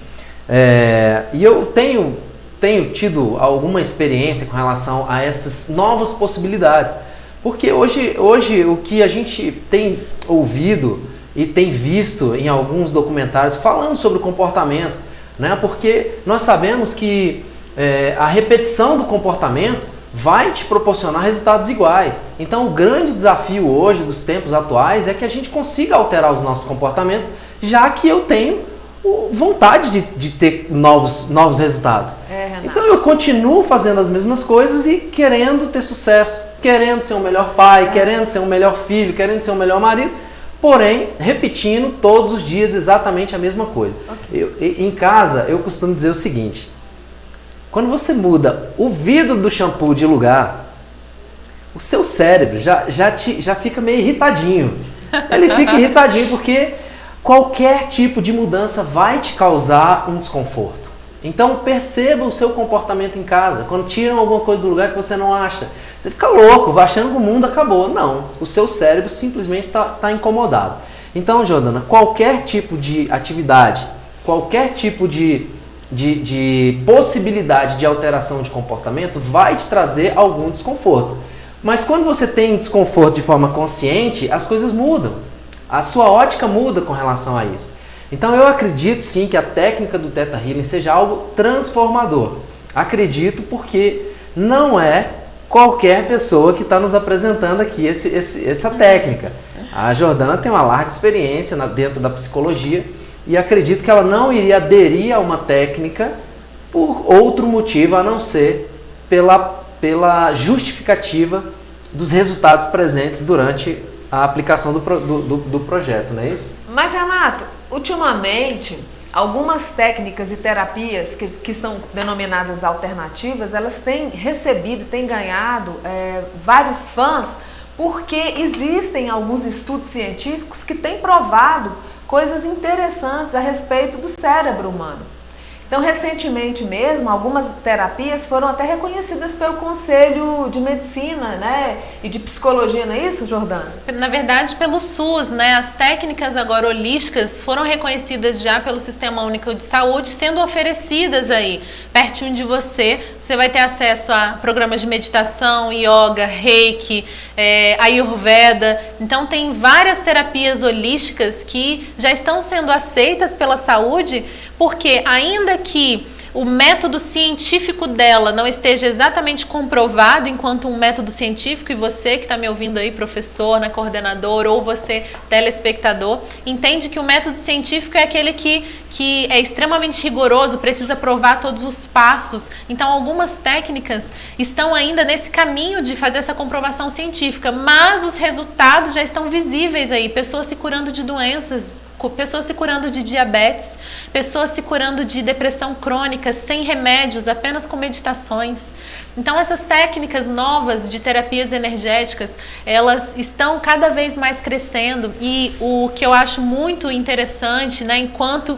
E eu tenho tido alguma experiência com relação a essas novas possibilidades. Porque hoje o que a gente tem ouvido e tem visto em alguns documentários falando sobre o comportamento, né? Porque nós sabemos que a repetição do comportamento vai te proporcionar resultados iguais. Então o grande desafio hoje dos tempos atuais é que a gente consiga alterar os nossos comportamentos, já que eu tenho vontade de ter novos resultados. Então eu continuo fazendo as mesmas coisas e querendo ter sucesso, querendo ser um melhor pai, querendo ser um melhor filho, querendo ser um melhor marido, porém repetindo todos os dias exatamente a mesma coisa. Em casa eu costumo dizer o seguinte: quando você muda o vidro do shampoo de lugar, o seu cérebro já fica meio irritadinho. Ele fica irritadinho porque qualquer tipo de mudança vai te causar um desconforto. Então perceba o seu comportamento em casa. Quando tiram alguma coisa do lugar que você não acha, você fica louco, achando que o mundo acabou. Não, o seu cérebro simplesmente está incomodado. Então, Jordana, qualquer tipo de atividade, qualquer tipo de possibilidade de alteração de comportamento vai te trazer algum desconforto. Mas quando você tem desconforto de forma consciente, as coisas mudam. A sua ótica muda com relação a isso. Então eu acredito sim que a técnica do Theta Healing seja algo transformador. Acredito porque não é qualquer pessoa que está nos apresentando aqui essa técnica. A Jordana tem uma larga experiência dentro da psicologia e acredito que ela não iria aderir a uma técnica por outro motivo a não ser pela justificativa dos resultados presentes durante a aplicação do projeto, não é isso? Mas, Renato, ultimamente, algumas técnicas e terapias que são denominadas alternativas, elas têm recebido, têm ganhado vários fãs, porque existem alguns estudos científicos que têm provado coisas interessantes a respeito do cérebro humano. Então, recentemente mesmo, algumas terapias foram até reconhecidas pelo Conselho de Medicina, né, e de Psicologia, não é isso, Jordana? Na verdade, pelo SUS, né? As técnicas agora holísticas foram reconhecidas já pelo Sistema Único de Saúde, sendo oferecidas aí, pertinho de você. Você vai ter acesso a programas de meditação, yoga, reiki, ayurveda. Então, tem várias terapias holísticas que já estão sendo aceitas pela saúde, porque ainda que o método científico dela não esteja exatamente comprovado enquanto um método científico, e você que está me ouvindo aí, professor, né, coordenador, ou você, telespectador, entende que o método científico é aquele que é extremamente rigoroso, precisa provar todos os passos. Então, algumas técnicas estão ainda nesse caminho de fazer essa comprovação científica, mas os resultados já estão visíveis aí, pessoas se curando de doenças, pessoas se curando de diabetes, pessoas se curando de depressão crônica, sem remédios, apenas com meditações. Então, essas técnicas novas de terapias energéticas, elas estão cada vez mais crescendo, e o que eu acho muito interessante, né, enquanto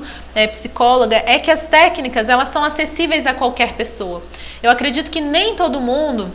psicóloga, é que as técnicas, elas são acessíveis a qualquer pessoa. Eu acredito que nem todo mundo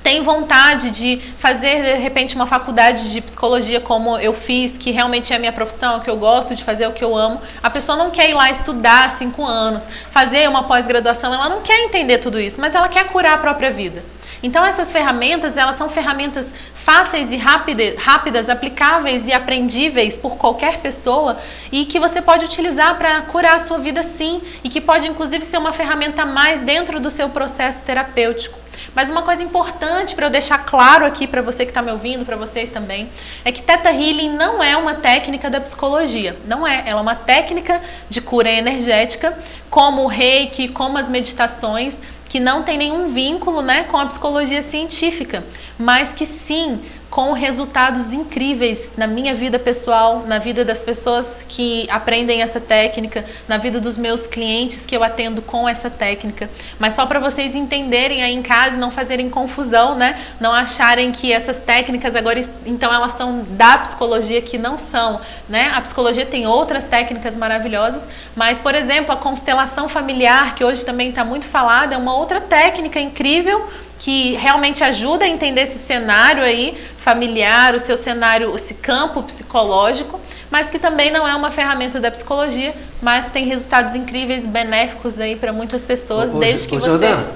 tem vontade de fazer, de repente, uma faculdade de psicologia como eu fiz, que realmente é a minha profissão, o que eu gosto de fazer, o que eu amo. A pessoa não quer ir lá estudar 5 anos, fazer uma pós-graduação, ela não quer entender tudo isso, mas ela quer curar a própria vida. Então, essas ferramentas, elas são ferramentas fáceis e rápidas, aplicáveis e aprendíveis por qualquer pessoa, e que você pode utilizar para curar a sua vida, sim, e que pode, inclusive, ser uma ferramenta a mais dentro do seu processo terapêutico. Mas uma coisa importante para eu deixar claro aqui para você que está me ouvindo, para vocês também, é que Theta Healing não é uma técnica da psicologia. Não é. Ela é uma técnica de cura energética, como o reiki, como as meditações, que não tem nenhum vínculo, né, com a psicologia científica, mas que sim, com resultados incríveis na minha vida pessoal, na vida das pessoas que aprendem essa técnica, na vida dos meus clientes que eu atendo com essa técnica. Mas só para vocês entenderem aí em casa e não fazerem confusão, né? Não acharem que essas técnicas agora, então, elas são da psicologia, que não são, né? A psicologia tem outras técnicas maravilhosas, mas, por exemplo, a constelação familiar, que hoje também está muito falada, é uma outra técnica incrível, que realmente ajuda a entender esse cenário aí familiar, o seu cenário, esse campo psicológico, mas que também não é uma ferramenta da psicologia, mas tem resultados incríveis, benéficos aí para muitas pessoas, desde que você... Jordana,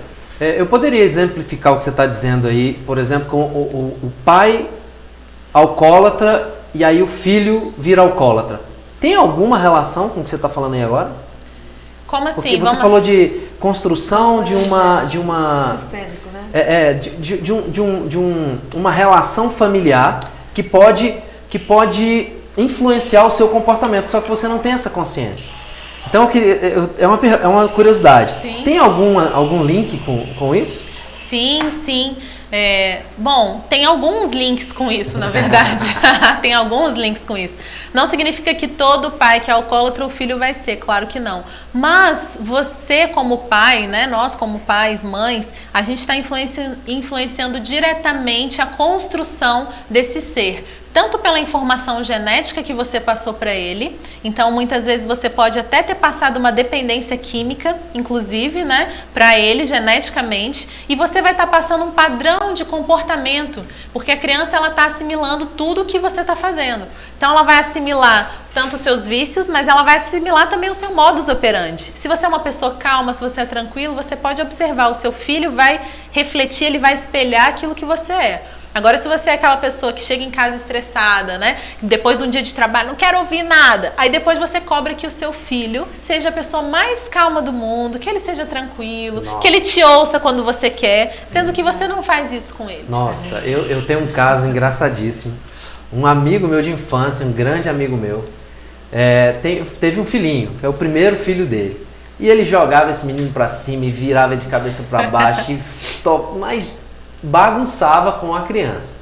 eu poderia exemplificar o que você está dizendo aí, por exemplo, com o pai alcoólatra e aí o filho vira alcoólatra. Tem alguma relação com o que você está falando aí agora? Como assim? Porque você falou de construção de uma Sistêmico, né? uma relação familiar que pode influenciar o seu comportamento, só que você não tem essa consciência. Então, eu queria, é uma curiosidade. Sim. Tem algum link com isso? Sim, sim. Bom, tem alguns links com isso, na verdade. Tem alguns links com isso. Não significa que todo pai que é alcoólatra, o filho vai ser, claro que não. Mas você como pai, né, nós como pais, mães, a gente está influenciando diretamente a construção desse ser. Tanto pela informação genética que você passou para ele, então muitas vezes você pode até ter passado uma dependência química, inclusive, né, para ele geneticamente, e você vai estar passando um padrão de comportamento, porque a criança ela está assimilando tudo o que você está fazendo. Então ela vai assimilar tanto os seus vícios, mas ela vai assimilar também o seu modus operandi. Se você é uma pessoa calma, se você é tranquilo, você pode observar, o seu filho vai refletir, ele vai espelhar aquilo que você é. Agora, se você é aquela pessoa que chega em casa estressada, né? Depois de um dia de trabalho, não quero ouvir nada. Aí depois você cobra que o seu filho seja a pessoa mais calma do mundo, que ele seja tranquilo, Nossa. Que ele te ouça quando você quer, sendo que você não faz isso com ele. Nossa, eu tenho um caso engraçadíssimo. Um amigo meu de infância, um grande amigo meu, teve um filhinho, foi o primeiro filho dele. E ele jogava esse menino pra cima e virava de cabeça pra baixo, mas bagunçava com a criança.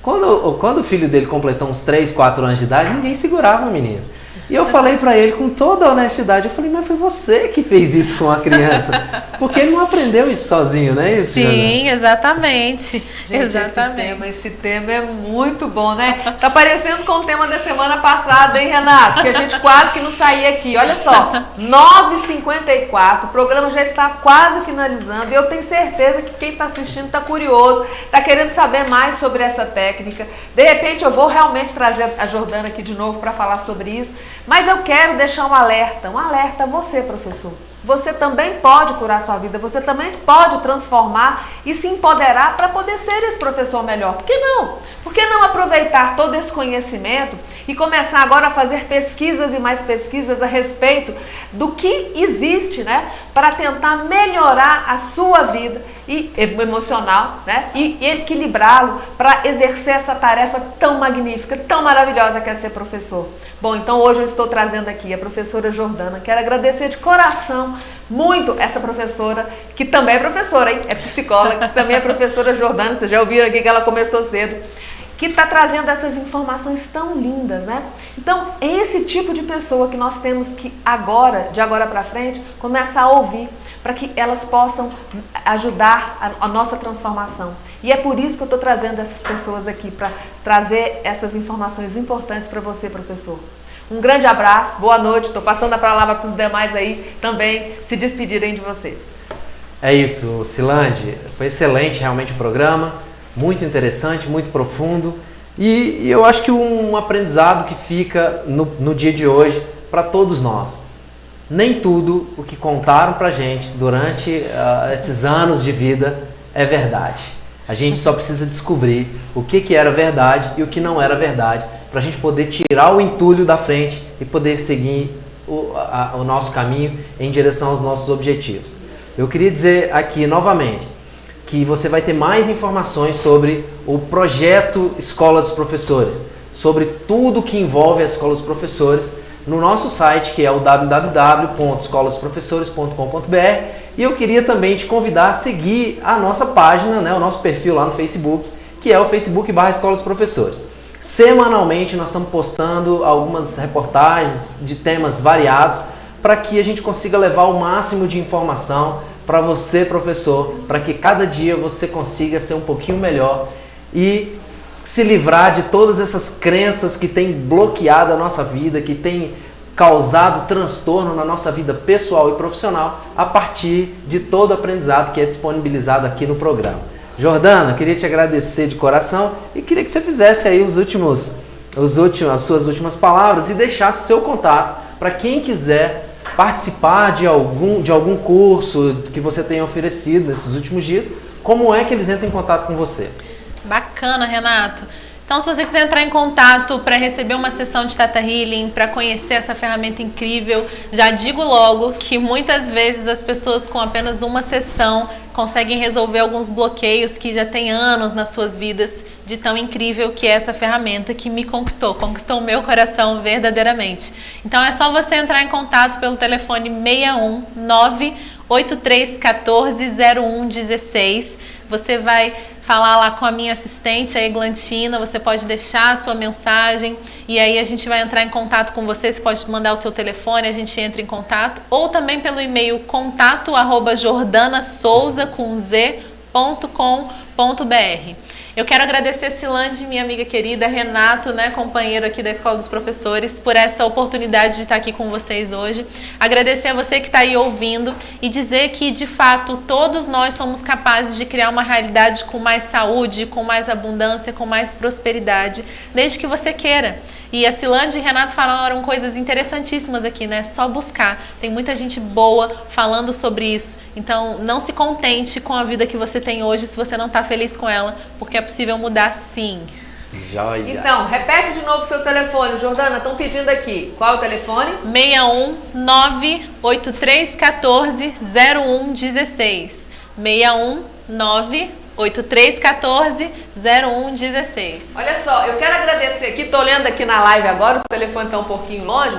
Quando o filho dele completou uns 3, 4 anos de idade, ninguém segurava o menino. E eu falei pra ele com toda a honestidade, eu falei, meu foi você que fez isso com a criança. Porque ele não aprendeu isso sozinho, né? Isso, sim, exatamente. Gente, exatamente. esse tema é muito bom, né? Tá parecendo com o tema da semana passada, hein, Renato? Que a gente quase que não saía aqui. Olha só, 9h54, o programa já está quase finalizando e eu tenho certeza que quem está assistindo está curioso, está querendo saber mais sobre essa técnica. De repente eu vou realmente trazer a Jordana aqui de novo para falar sobre isso, mas eu quero deixar um alerta a você, professor. Você também pode curar sua vida, você também pode transformar e se empoderar para poder ser esse professor melhor. Por que não? Por que não aproveitar todo esse conhecimento e começar agora a fazer pesquisas e mais pesquisas a respeito do que existe, né, para tentar melhorar a sua vida e emocional, né, e equilibrá-lo para exercer essa tarefa tão magnífica, tão maravilhosa que é ser professor. Bom, então hoje eu estou trazendo aqui a professora Jordana. Quero agradecer de coração muito essa professora, que também é professora, hein? É psicóloga, que também é professora Jordana. Vocês já ouviram aqui que ela começou cedo. Que está trazendo essas informações tão lindas, né? Então, esse tipo de pessoa que nós temos que agora, de agora para frente, começar a ouvir, para que elas possam ajudar a nossa transformação. E é por isso que eu estou trazendo essas pessoas aqui, para trazer essas informações importantes para você, professor. Um grande abraço, boa noite, estou passando a palavra para os demais aí também se despedirem de você. É isso, Silande, foi excelente realmente o programa, muito interessante, muito profundo e eu acho que um aprendizado que fica no dia de hoje para todos nós. Nem tudo o que contaram pra gente durante esses anos de vida é verdade. A gente só precisa descobrir o que era verdade e o que não era verdade para a gente poder tirar o entulho da frente e poder seguir o nosso caminho em direção aos nossos objetivos. Eu queria dizer aqui novamente que você vai ter mais informações sobre o projeto Escola dos Professores, sobre tudo que envolve a Escola dos Professores, no nosso site, que é o www.escolasprofessores.com.br, e eu queria também te convidar a seguir a nossa página, né, o nosso perfil lá no Facebook, que é o Facebook/Escola dos Professores. Semanalmente nós estamos postando algumas reportagens de temas variados para que a gente consiga levar o máximo de informação para você, professor, para que cada dia você consiga ser um pouquinho melhor e se livrar de todas essas crenças que têm bloqueado a nossa vida, que têm causado transtorno na nossa vida pessoal e profissional a partir de todo o aprendizado que é disponibilizado aqui no programa. Jordana, queria te agradecer de coração e queria que você fizesse aí as suas últimas palavras e deixasse o seu contato para quem quiser participar de algum curso que você tenha oferecido nesses últimos dias. Como é que eles entram em contato com você? Bacana, Renato. Então, se você quiser entrar em contato para receber uma sessão de Theta Healing, para conhecer essa ferramenta incrível, já digo logo que muitas vezes as pessoas com apenas uma sessão conseguem resolver alguns bloqueios que já tem anos nas suas vidas, de tão incrível que é essa ferramenta que me conquistou o meu coração verdadeiramente. Então é só você entrar em contato pelo telefone 619-8314-0116. Você vai falar lá com a minha assistente, a Eglantina, você pode deixar a sua mensagem e aí a gente vai entrar em contato com você, você pode mandar o seu telefone, a gente entra em contato, ou também pelo e-mail contato@jordanasouza.com.br. Eu quero agradecer a Silande, minha amiga querida, Renato, né, companheiro aqui da Escola dos Professores, por essa oportunidade de estar aqui com vocês hoje. Agradecer a você que está aí ouvindo e dizer que, de fato, todos nós somos capazes de criar uma realidade com mais saúde, com mais abundância, com mais prosperidade, desde que você queira. E a Silande e o Renato falaram coisas interessantíssimas aqui, né? Só buscar. Tem muita gente boa falando sobre isso. Então, não se contente com a vida que você tem hoje se você não está feliz com ela, porque é possível mudar sim. Joia. Então, repete de novo o seu telefone, Jordana. Estão pedindo aqui. Qual é o telefone? 619-8314-0116. 619-8314-0116. Olha só, eu quero agradecer aqui, tô olhando aqui na live agora, o telefone tá um pouquinho longe.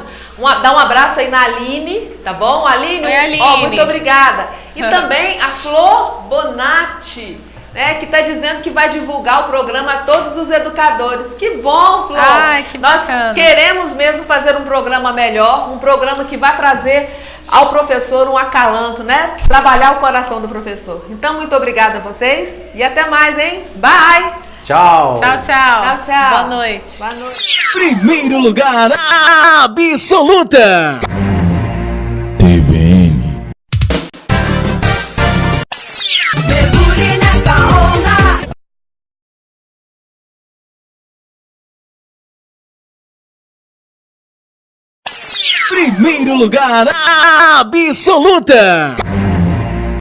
Dá um abraço aí na Aline, tá bom? Aline, oi, Aline. Muito obrigada. E também a Flor Bonatti, né, que tá dizendo que vai divulgar o programa a todos os educadores. Que bom, Flor! Ai, que bacana. Nós queremos mesmo fazer um programa melhor, um programa que vai trazer ao professor um acalanto, né? Trabalhar o coração do professor. Então, muito obrigada a vocês e até mais, hein? Bye! Tchau! Tchau, tchau. Tchau, tchau. Boa noite. Boa noite. Primeiro lugar absoluta. TVN. Mergulhe nessa onda. Primeiro lugar absoluta.